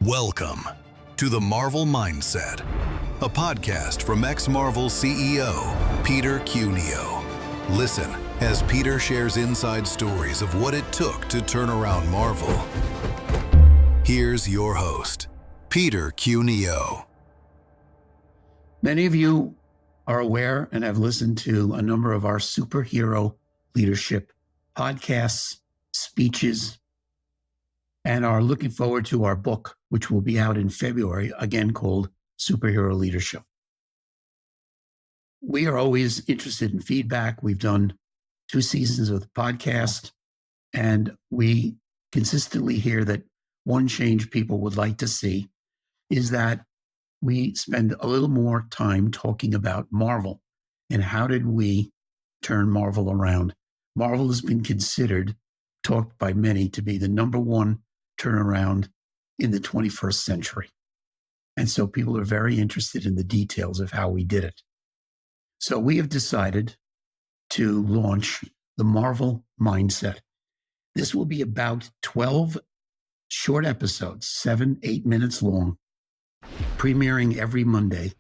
Welcome to the Marvel Mindset, a podcast from ex-Marvel CEO Peter Cuneo. Listen as Peter shares inside stories of what it took to turn around Marvel. Here's your host, Peter Cuneo. Many of you are aware and have listened to a number of our superhero leadership podcasts, speeches, and are looking forward to our book, which will be out in February, again called Superhero Leadership. We are always interested in feedback. We've done 2 seasons of the podcast, and we consistently hear that one change people would like to see is that we spend a little more time talking about Marvel and how did we turn Marvel around. Marvel has been considered, talked by many, to be the number one turnaround in the 21st century. And so people are very interested in the details of how we did it. So we have decided to launch the Marvel Mindset. This will be about 12 short episodes, 7-8 minutes long, premiering every Monday,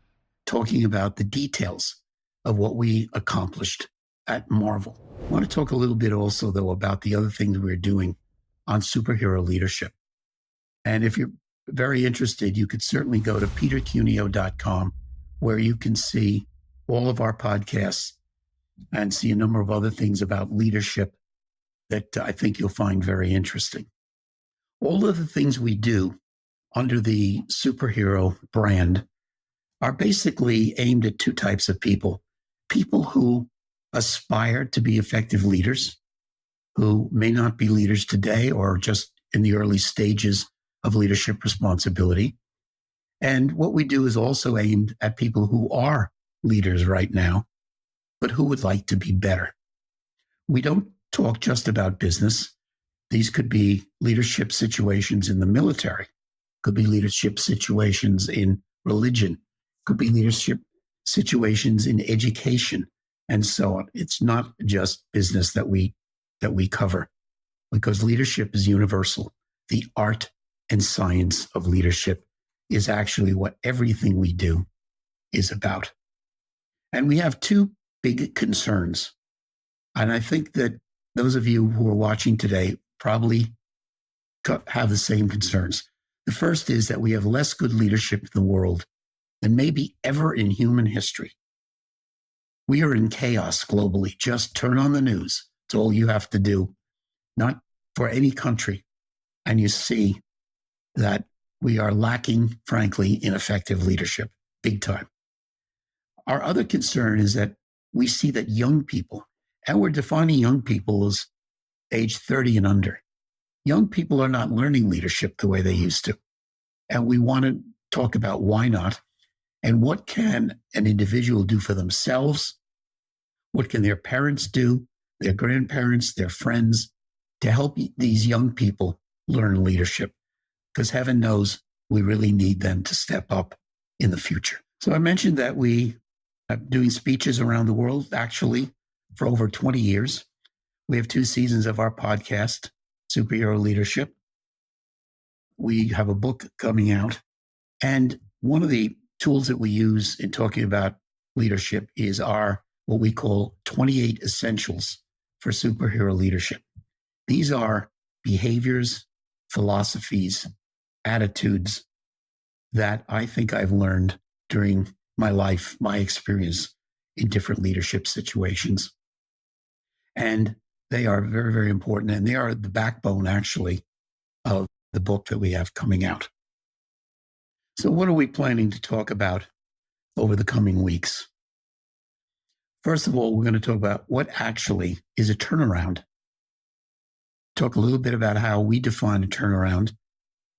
talking about the details of what we accomplished at Marvel. I want to talk a little bit also, though, about the other things we're doing on superhero leadership. And if you're very interested, you could certainly go to petercuneo.com, where you can see all of our podcasts and see a number of other things about leadership that I think you'll find very interesting. All of the things we do under the superhero brand are basically aimed at 2 types of people. People who aspire to be effective leaders, who may not be leaders today or just in the early stages of leadership responsibility. And what we do is also aimed at people who are leaders right now, but who would like to be better. We don't talk just about business. These could be leadership situations in the military, could be leadership situations in religion, could be leadership situations in education, and so on. It's not just business that we cover, because leadership is universal. The art and science of leadership is actually what everything we do is about. And we have 2 big concerns. And I think that those of you who are watching today probably have the same concerns. The first is that we have less good leadership in the world than maybe ever in human history. We are in chaos globally. Just turn on the news. It's all you have to do, not for any country. And you see that we are lacking, frankly, in effective leadership, big time. Our other concern is that we see that young people, and we're defining young people as age 30 and under. Young people are not learning leadership the way they used to. And we want to talk about why not, and what can an individual do for themselves? What can their parents do, their grandparents, their friends, to help these young people learn leadership? Because heaven knows we really need them to step up in the future. So I mentioned that we are doing speeches around the world, actually, for over 20 years. We have 2 seasons of our podcast, Superhero Leadership. We have a book coming out. And one of the tools that we use in talking about leadership is our, what we call 28 Essentials for Superhero Leadership. These are behaviors, philosophies, attitudes that I think I've learned during my life, my experience in different leadership situations. And they are very, very important. And they are the backbone, actually, of the book that we have coming out. So what are we planning to talk about over the coming weeks? First of all, we're going to talk about what actually is a turnaround. Talk a little bit about how we define a turnaround,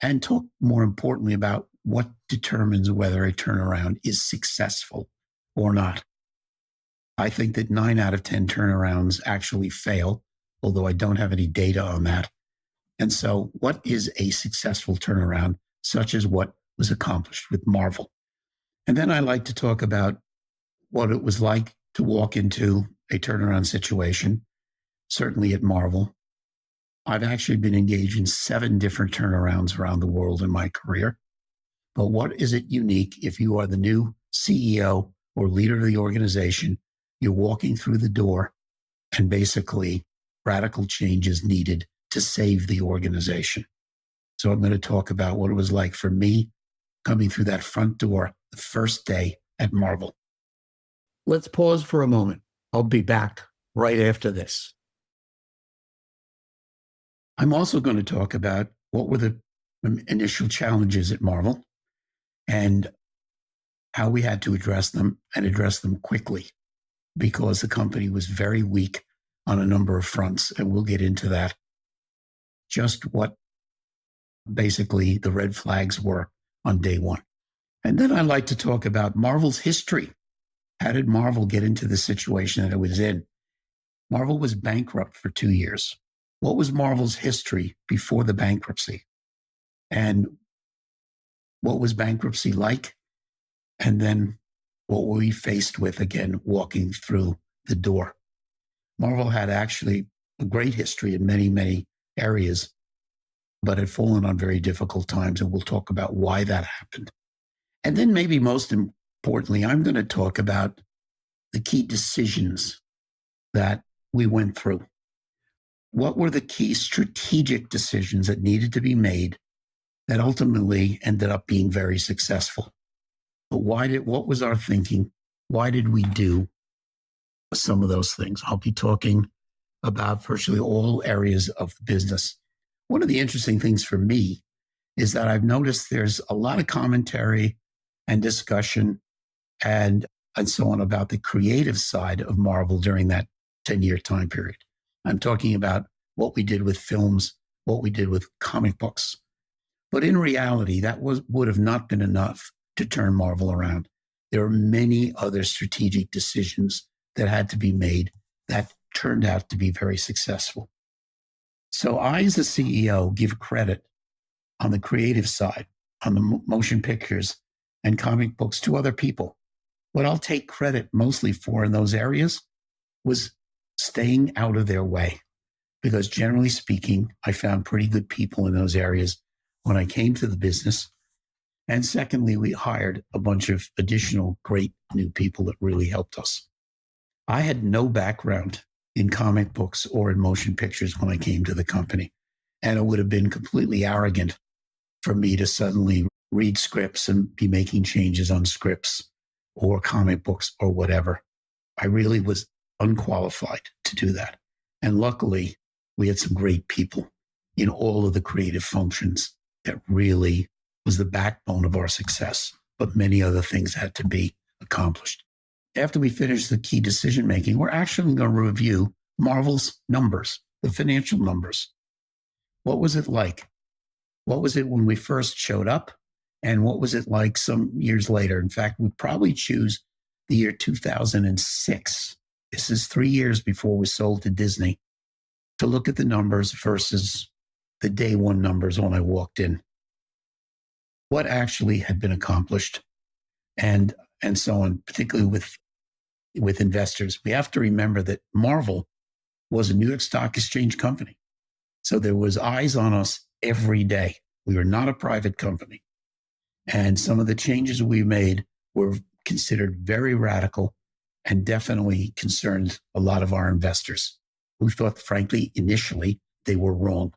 and talk more importantly about what determines whether a turnaround is successful or not. I think that 9 out of 10 turnarounds actually fail, although I don't have any data on that. And so what is a successful turnaround, such as what was accomplished with Marvel? And then I like to talk about what it was like to walk into a turnaround situation, certainly at Marvel. I've actually been engaged in 7 different turnarounds around the world in my career. But what is it unique if you are the new CEO or leader of the organization? You're walking through the door and basically radical change is needed to save the organization. So I'm going to talk about what it was like for me coming through that front door the first day at Marvel. Let's pause for a moment. I'll be back right after this. I'm also going to talk about what were the initial challenges at Marvel and how we had to address them and address them quickly because the company was very weak on a number of fronts. And we'll get into that. Just what basically the red flags were on day one. And then I'd like to talk about Marvel's history. How did Marvel get into the situation that it was in? Marvel was bankrupt for 2 years. What was Marvel's history before the bankruptcy? And what was bankruptcy like? And then what were we faced with again, walking through the door? Marvel had actually a great history in many, many areas, but had fallen on very difficult times. And we'll talk about why that happened. And then maybe most importantly, I'm going to talk about the key decisions that we went through. What were the key strategic decisions that needed to be made that ultimately ended up being very successful? But what was our thinking? Why did we do some of those things? I'll be talking about virtually all areas of the business. One of the interesting things for me is that I've noticed there's a lot of commentary and discussion and so on about the creative side of Marvel during that 10-year time period. I'm talking about what we did with films, what we did with comic books. But in reality, that would have not been enough to turn Marvel around. There are many other strategic decisions that had to be made that turned out to be very successful. So I, as the CEO, give credit on the creative side, on the motion pictures and comic books to other people. What I'll take credit mostly for in those areas was staying out of their way. Because generally speaking, I found pretty good people in those areas when I came to the business. And secondly, we hired a bunch of additional great new people that really helped us. I had no background in comic books or in motion pictures when I came to the company. And it would have been completely arrogant for me to suddenly read scripts and be making changes on scripts or comic books or whatever. I really was unqualified to do that. And luckily, we had some great people in all of the creative functions that really was the backbone of our success, but many other things had to be accomplished. After we finished the key decision-making, we're actually going to review Marvel's numbers, the financial numbers. What was it like? What was it when we first showed up? And what was it like some years later? In fact, we'd probably choose the year 2006. This is 3 years before we sold to Disney, to look at the numbers versus the day one numbers when I walked in. What actually had been accomplished and so on, particularly with investors. We have to remember that Marvel was a New York Stock Exchange company. So there was eyes on us every day. We were not a private company. And some of the changes we made were considered very radical and definitely concerned a lot of our investors. We thought, frankly, initially, they were wrong.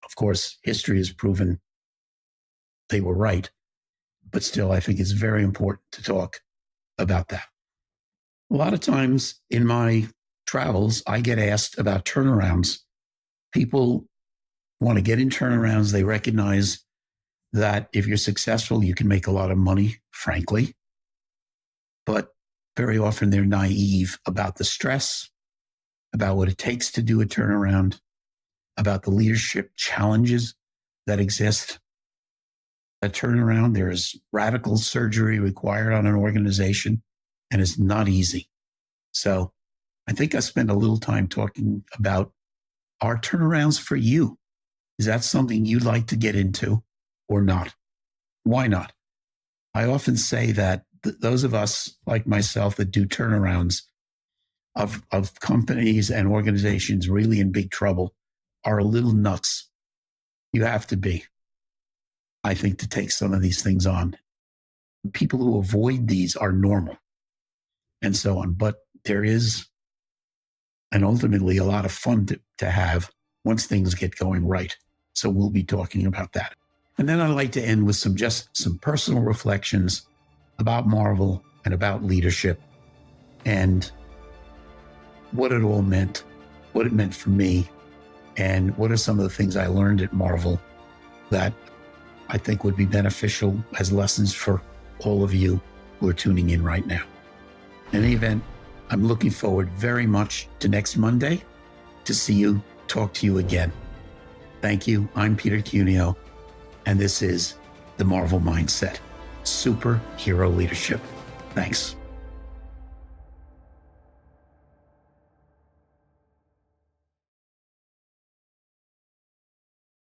Of course, history has proven they were right. But still, I think it's very important to talk about that. A lot of times in my travels, I get asked about turnarounds. People want to get in turnarounds. They recognize that if you're successful, you can make a lot of money, frankly. But very often they're naive about the stress, about what it takes to do a turnaround, about the leadership challenges that exist. A turnaround, there's radical surgery required on an organization, and it's not easy. So I think I spent a little time talking about our turnarounds for you. Is that something you'd like to get into or not? Why not? I often say that those of us like myself that do turnarounds of companies and organizations really in big trouble are a little nuts. You have to be, I think, to take some of these things on. People who avoid these are normal and so on. But there is, and ultimately, a lot of fun to have once things get going right. So we'll be talking about that. And then I'd like to end with some personal reflections about Marvel and about leadership and what it all meant, what it meant for me, and what are some of the things I learned at Marvel that I think would be beneficial as lessons for all of you who are tuning in right now. In any event, I'm looking forward very much to next Monday to see you, talk to you again. Thank you. I'm Peter Cuneo, and this is the Marvel Mindset, Superhero Leadership. Thanks.